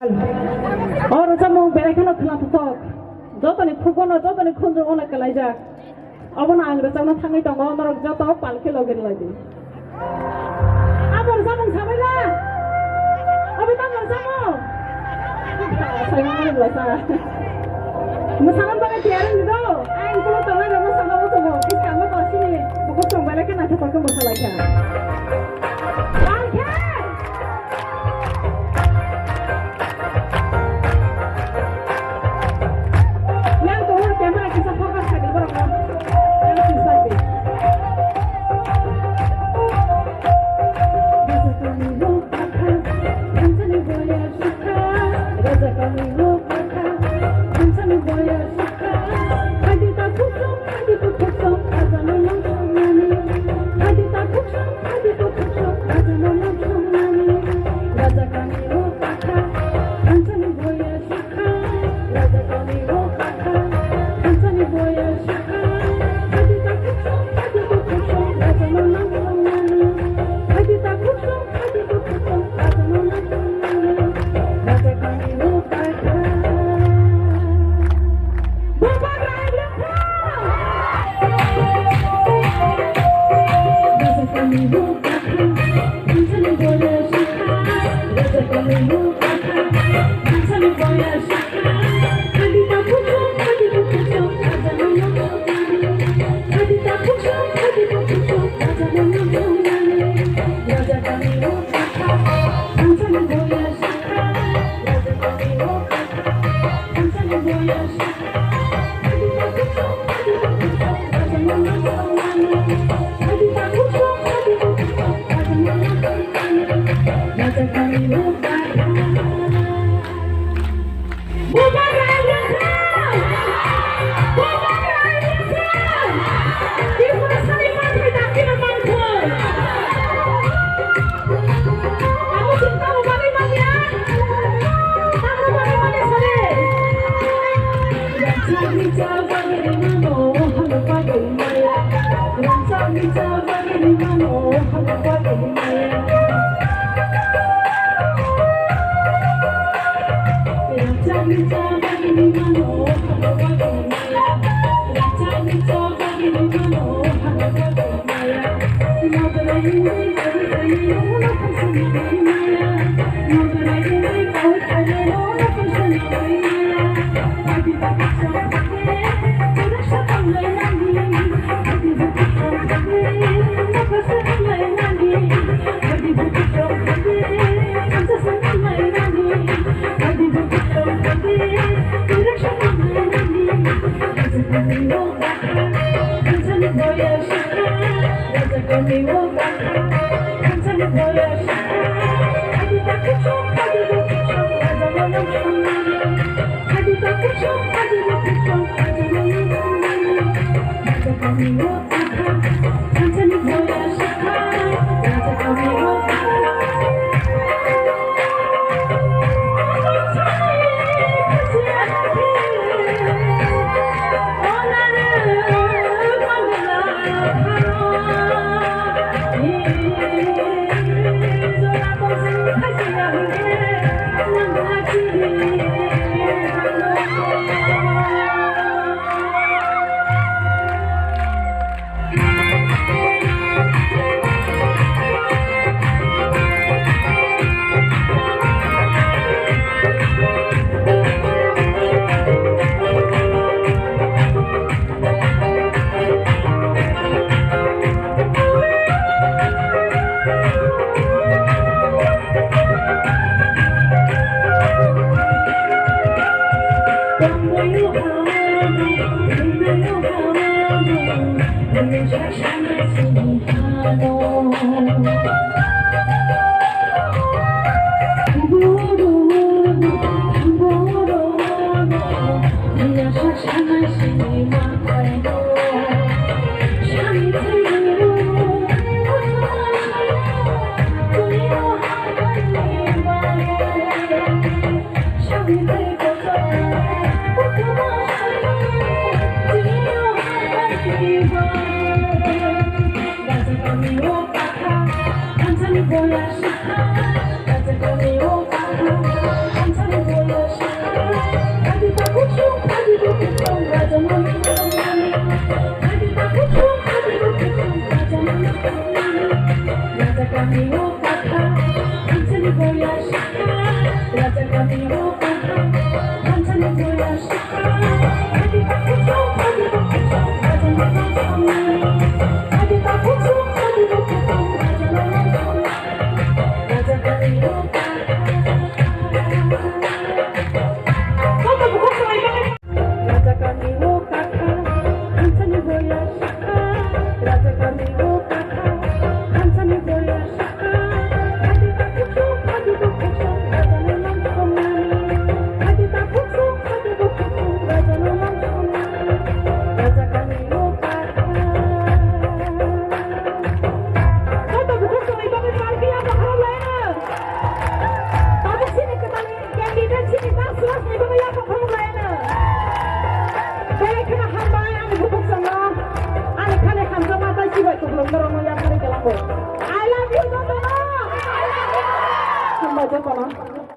Orang sama berekan kena tutup. Jatuh ni kukono jatuh ni kunjung orang kelajak. Abang anggur sama thangi tangga orang jatuh palki lagi lagi. Abang sama sama lah. Abang tangga sama. Saya mana belasa. Masalah banget tiaran itu. Aing kalau tahu nama sama itu mau. Kita mau tahu sini. Bukan cuma berekan aja pakai masalah kan. Boya shika, kata kami o kata, I love you, Mama. I love you.